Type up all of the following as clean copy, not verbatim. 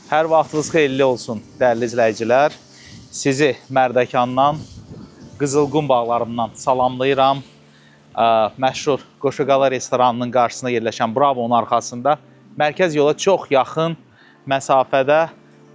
Hər vaxtınız xeyirli olsun, dəyərli izləyicilər. Sizi Mərdəkandan, Qızılqum bağlarından salamlayıram. Məşhur Qoşuqala restoranının qarşısında yerləşən Bravo'nun arxasında mərkəz yola çox yaxın məsafədə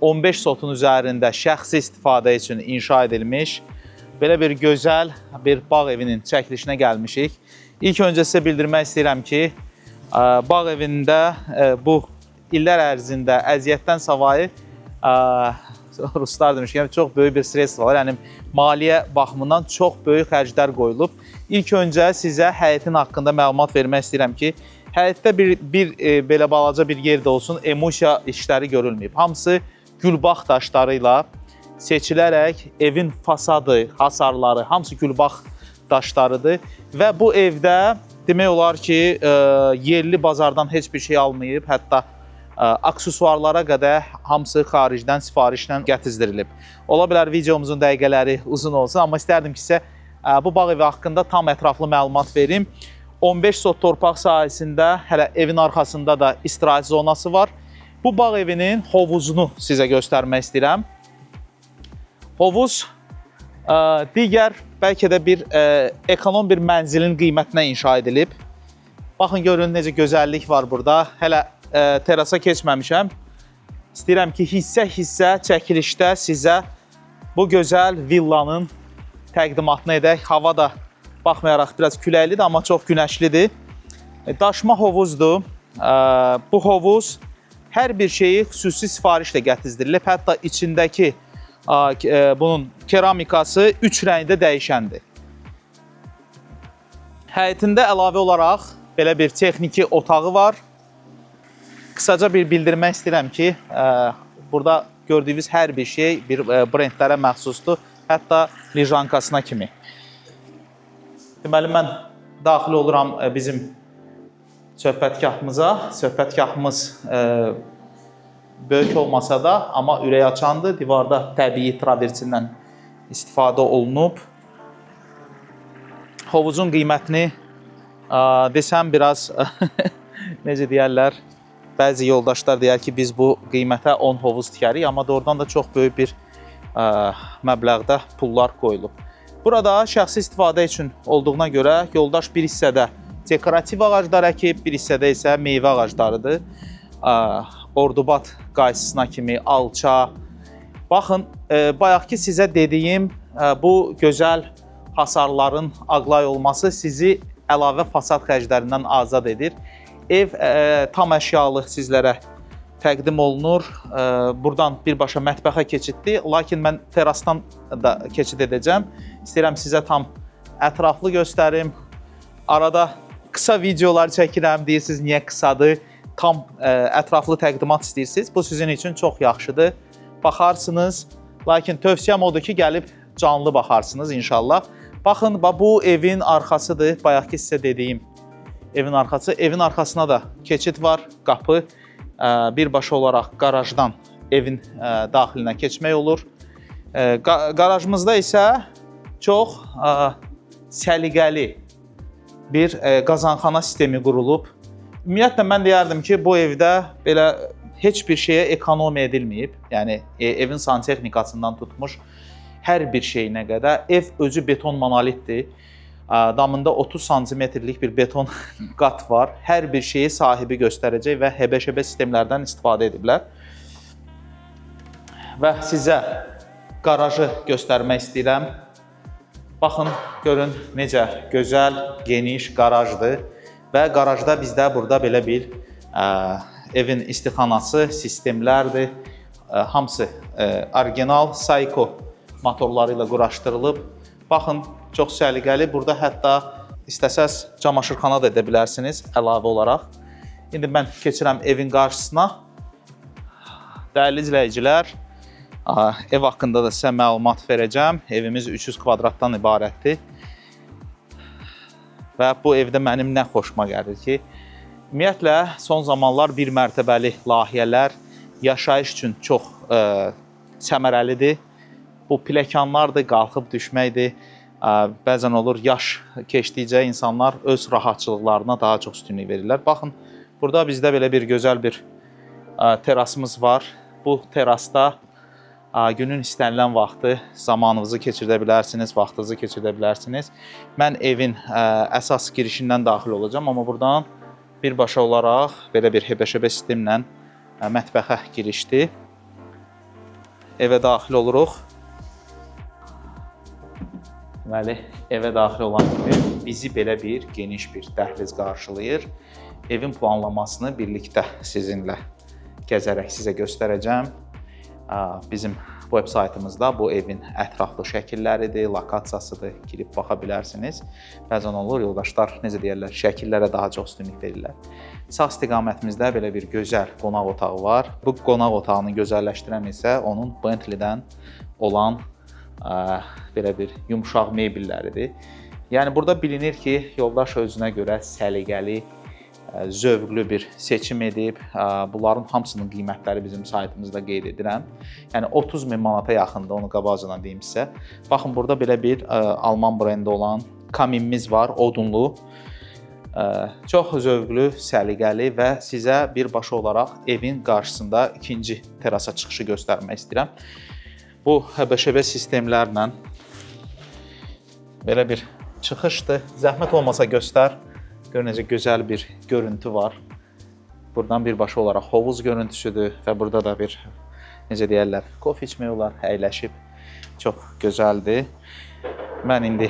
15 sotun üzərində şəxsi istifadə üçün inşa edilmiş belə bir gözəl bir bağ evinin çəkilişinə gəlmişik. İlk öncə sizə bildirmək istəyirəm ki, bağ evində bu illər ərzində əziyyətdən savayı ruslar demişkən çox böyük bir stres var. Yəni maliyyə baxımından çox böyük xərclər qoyulub. İlk öncə sizə həyətin haqqında məlumat vermək istəyirəm ki, həyətdə bir belə balaca bir yerdə olsun emulsiya işləri görülməyib. Hamısı gülbağ daşları ilə seçilərək evin fasadı, hasarları, hamısı gülbağ daşlarıdır və bu evdə demək olar ki, yerli bazardan heç bir şey almayıb, hətta aksesuarlara qədər hamısı xaricdən sifarişlə gətizdirilib. Ola bilər videomuzun dəqiqələri uzun olsun, amma istərdim ki, sizə bu bağ evi haqqında tam ətraflı məlumat verim. 15 sot torpaq sahəsində, hələ evin arxasında da istirahət zonası var. Bu bağ evinin hovuzunu sizə göstərmək istəyirəm. Hovuz digər, bəlkə də bir ekonom bir mənzilin qiymətinə inşa edilib. Baxın, görün necə gözəllik var burada. Hələ terasa keçməmişəm. İstəyirəm ki, hissə-hissə çəkilişdə sizə bu gözəl villanın təqdimatını edək. Hava da baxmayaraq biraz küləklidir, amma çox günəşlidir. Daşma hovuzdur. Bu hovuz hər bir şeyi xüsusi sifarişlə gətizdirilib. Hətta içindəki bunun keramikası 3 rəngdə dəyişəndir. Həyətində əlavə olaraq belə bir texniki otağı var. Qısaca bir bildirmək istəyirəm ki, burada gördüyünüz hər bir şey bir brendlərə məxsusdur, hətta lijankasına kimi. Deməli, mən daxil oluram bizim söhbətgahımıza. Söhbətgahımız böyük olmasa da, amma ürək açandır. Divarda təbii traversindən istifadə olunub. Hovuzun qiymətini desəm biraz, necə deyərlər, bəzi yoldaşlar deyər ki, biz bu qiymətə 10 hovuz tikərik, amma doğrudan da çox böyük bir məbləğdə pullar qoyulub. Burada şəxsi istifadə üçün olduğuna görə yoldaş bir hissədə dekorativ ağaclar əkib, bir hissədə isə meyvə ağaclarıdır. Ordubad qaysısına kimi, alça. Baxın, bayaq ki sizə dediyim bu gözəl hasarların ağlay olması sizi əlavə fasad xərclərindən azad edir. Ev tam əşyalı sizlərə təqdim olunur. Buradan birbaşa mətbəxə keçiddir. Lakin mən terasdan da keçid edəcəm. İstəyirəm sizə tam ətraflı göstərim. Arada qısa videolar çəkirəm. Deyirsiniz, niyə qısadır? Tam ətraflı təqdimat istəyirsiniz. Bu sizin üçün çox yaxşıdır. Baxarsınız. Lakin tövsiyəm odur ki, gəlib canlı baxarsınız inşallah. Baxın, bu evin arxasıdır. Bayaq ki sizə dediyim evin arxası. Evin arxasına da keçid var, qapı. Birbaşa olaraq qarajdan evin daxilinə keçmək olur. Qarajımızda isə çox səliqəli bir qazanxana sistemi qurulub. Ümumiyyətlə, mən deyərdim ki, bu evdə belə heç bir şeyə ekonomiya edilməyib. Yəni, evin santexnikasından tutmuş hər bir şeyinə qədər. Ev özü beton monolitdir. Damında 30 santimetrlik bir beton qat var. Hər bir şeyi sahibi göstərəcək və həbə-şəbə sistemlərdən istifadə ediblər. Və sizə qarajı göstərmək istəyirəm. Baxın, görün necə gözəl, geniş qarajdır. Və qarajda bizdə burada belə bir evin istixanası, sistemlərdir. Hamısı orijinal Sayko motorları ilə quraşdırılıb. Baxın, çox səliqəli. Burada hətta istəsəz camaşırxana da edə bilərsiniz əlavə olaraq. İndi mən keçirəm evin qarşısına. Dəyərli izləyicilər, ev haqqında da sizə məlumat verəcəm. Evimiz 300 kvadratdan ibarətdir. Və bu evdə mənim nə xoşuma gəlir ki, ümumiyyətlə, son zamanlar bir mərtəbəli layihələr yaşayış üçün çox səmərəlidir. Bu pləkanlardır, qalxıb düşməkdir. Bəzən olur, yaş keçdikcə insanlar öz rahatçılıqlarına daha çox üstünlük verirlər. Baxın, burada bizdə belə bir gözəl bir terasımız var. bu terasda günün istənilən vaxtı zamanınızı keçirdə bilərsiniz, vaxtınızı keçirdə bilərsiniz. Mən evin əsas girişindən daxil olacağam, amma buradan birbaşa olaraq belə bir hebəşəbə sistemlə mətbəxə girişdir. Evə daxil oluruq. Deməli, evə daxil olan kimi bizi belə bir geniş bir dəhliz qarşılayır. Evin planlamasını birlikdə sizinlə gəzərək sizə göstərəcəm. Bizim web saytımızda bu evin ətraflı şəkilləridir, lokasiyasıdır, girib baxa bilərsiniz. Bəzən olur, yoldaşlar necə deyərlər, şəkillərə daha çox üstünlük verirlər. Sağ istiqamətimizdə belə bir gözəl qonaq otağı var. Bu qonaq otağını gözəlləşdirən isə onun Bentley-dən olan belə bir yumşaq mebelləridir. Yəni burada bilinir ki, yoldaş özünə görə səliqəli, zövqlü bir seçim edib. Bunların hamısının qiymətləri bizim saytımızda qeyd edirəm. Yəni 30.000 manata yaxındır, onu qabaqcadan deyim sizə. Baxın, burada belə bir Alman brendi olan kaminimiz var, odunlu. Çox zövqlü, səliqəli və sizə birbaşa olaraq evin qarşısında ikinci terasa çıxışı göstərmək istəyirəm. Bu həbəşəbə sistemlərlə belə bir çıxışdır. Zəhmət olmasa göstər. Gör necə gözəl bir görüntü var. Buradan birbaşa olaraq hovuz görüntüsüdür və burada da bir, necə deyərlər, kofe içmək olar, əyləşib. Çox gözəldir. Mən indi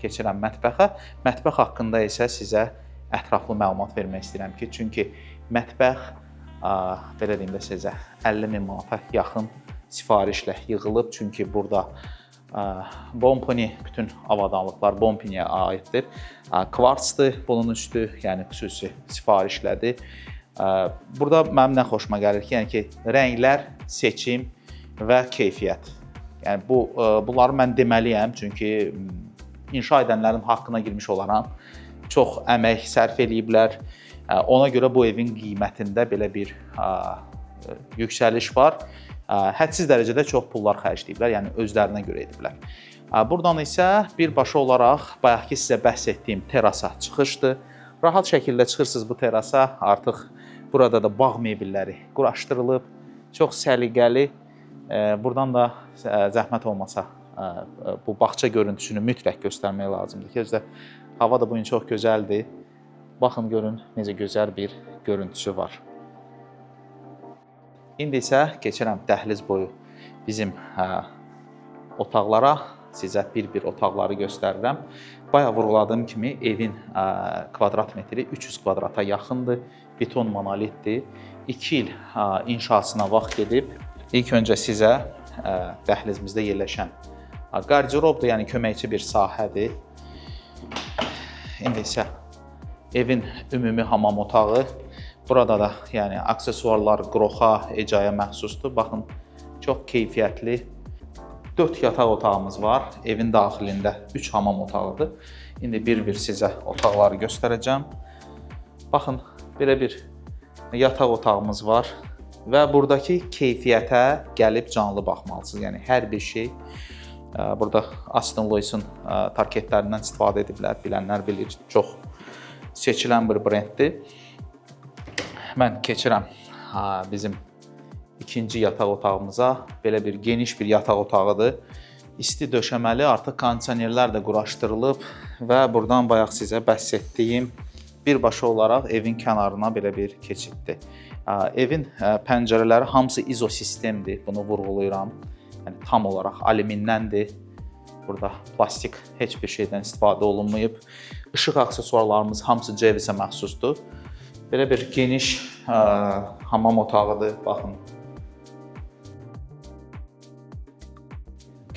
keçirəm mətbəxə. Mətbəx haqqında isə sizə ətraflı məlumat vermək istəyirəm ki, çünki mətbəx, belə deyim də sizə, 50.000 manata yaxın sifarişlə yığılıb. Çünki burada Bomponi, bütün avadanlıqlar Bomponiyə aiddir. Kvartsdır bunun üstü, yəni xüsusi sifarişlədir. Burada mənim nə xoşuma gəlir ki, yəni ki, rənglər, seçim və keyfiyyət. Yəni bunları mən deməliyəm, çünki inşa edənlərin haqqına girmiş olaram. Çox əmək sərf eləyiblər. Ona görə bu evin qiymətində belə bir yüksəliş var. Hədsiz dərəcədə çox pullar xərcləyiblər, yəni özlərinə görə ediblər. Buradan isə birbaşa olaraq bayaqki sizə bəhs etdiyim terasa çıxışdır. Rahat şəkildə çıxırsınız bu terasa, artıq burada da bağ mebelləri quraşdırılıb, çox səliqəli. Buradan da zəhmət olmasa bu bağça görüntüsünü mütləq göstərmək lazımdır ki, özdə hava da bugün çox gözəldir. Baxın, görün necə gözəl bir görüntüsü var. İndi isə keçirəm dəhliz boyu bizim otaqlara, sizə bir-bir otaqları göstərirəm. Bayaq vurğuladığım kimi evin kvadrat metri 300 kvadrata yaxındır, beton monolitdir. 2 il inşasına vaxt gedib. İlk öncə sizə dəhlizimizdə yerləşən qarderobdur, yəni köməkçi bir sahədir. İndi isə evin ümumi hamam otağı. Burada da yəni aksesuarlar qroxa, ecaya məxsusdur. Baxın, çox keyfiyyətli 4 yataq otağımız var. Evin daxilində 3 hamam otağıdır. İndi bir-bir sizə otaqları göstərəcəm. Baxın, belə bir yataq otağımız var və buradakı keyfiyyətə gəlib canlı baxmalısınız. Yəni hər bir şey burada Aston Lois'un tarketlərindən istifadə ediblər. Bilənlər bilir, çox seçilən bir brenddir. Mən keçirəm bizim ikinci yataq otağımıza. Belə bir geniş bir yataq otağıdır. İsti döşəməli, artıq kondisionerlər də quraşdırılıb və buradan bayaq sizə bəhs etdiyim birbaşa olaraq evin kənarına belə bir keçiddir. Evin pəncərələri hamısı izosistemdir, bunu vurğulayıram. Yəni tam olaraq alümindəndir. Burada plastik heç bir şeydən istifadə olunmayıb. İşıq aksesuarlarımız hamısı Cevisə məxsusdur. Belə bir geniş hamam otağıdır, baxın.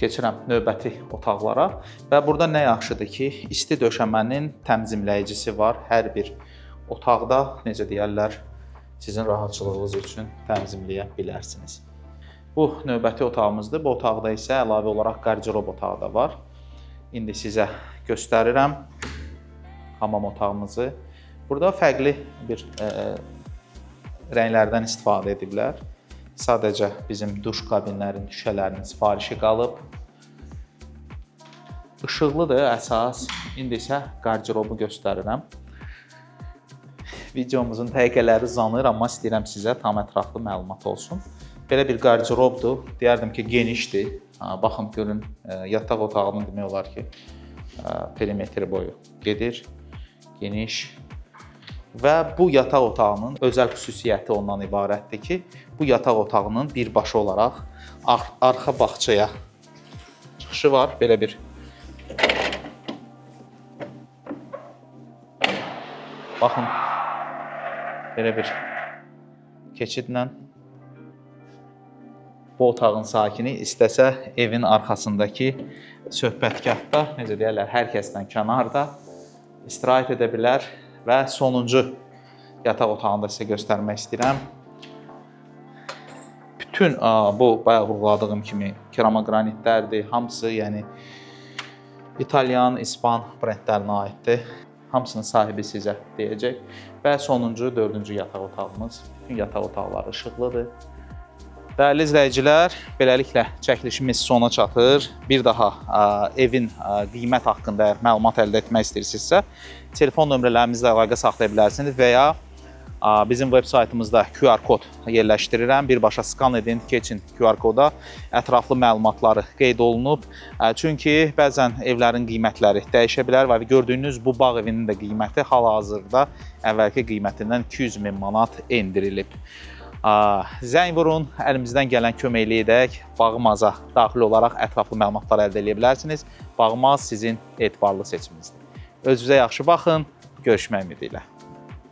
Keçirəm növbəti otaqlara və burada nə yaxşıdır ki, isti döşəmənin təmizləyicisi var. Hər bir otaqda, necə deyərlər, sizin rahatçılığınız üçün təmizləyə bilərsiniz. Bu növbəti otağımızdır. Bu otaqda isə əlavə olaraq qarderob otağı da var. İndi sizə göstərirəm hamam otağımızı. Burada fərqli bir rənglərdən istifadə ediblər. Sadəcə bizim duş kabinlərinin, şüşələrinin sifarişi qalıb. İşıqlıdır əsas. İndi isə qarderobu göstərirəm. videomuzun dəqiqələri uzanır, amma istəyirəm sizə tam ətraflı məlumat olsun. Belə bir qarderobdur. Deyərdim ki, genişdir. Baxın, görün, yataq otağının demək olar ki, perimetri boyu gedir. Geniş. Və bu yataq otağının özəl xüsusiyyəti ondan ibarətdir ki, bu yataq otağının birbaşa olaraq arxa bağçaya çıxışı var. Belə bir baxın, belə bir keçidlə bu otağın sakini istəsə evin arxasındakı söhbətgahda, necə deyərlər, hər kəsdən kənarda istirahət edə bilər və sonuncu yataq otağını da sizə göstərmək istəyirəm. Bütün bu bayaq vurğuladığım kimi keramogranitlərdir, hamısı yəni İtalyan, İspan brendlərinə aiddir. Hamısının sahibi sizə deyəcək. Və sonuncu, dördüncü yataq otağımız. Bütün yataq otaqları işıqlıdır. Dəyərli izləyicilər, beləliklə çəkilişimiz sona çatır. Bir daha evin qiymət haqqında əgər məlumat əldə etmək istəyirsinizsə, telefon nömrələrimizlə əlaqə saxlaya bilərsiniz və ya bizim veb saytımızda QR kod yerləşdirirəm. Birbaşa skan edin, keçin QR koda. Ətraflı məlumatları qeyd olunub. Çünki bəzən evlərin qiymətləri dəyişə bilər və gördüyünüz bu bağ evinin də qiyməti hal-hazırda əvvəlki qiymətindən 200.000 manat endirilib. Zəng vurun, əlimizdən gələn köməkliyi edək, bağımaza daxil olaraq ətraflı məlumatlar əldə edə bilərsiniz. Bağımaz sizin etibarlı seçiminizdir. Özünüzə yaxşı baxın, görüşmək ümidi ilə.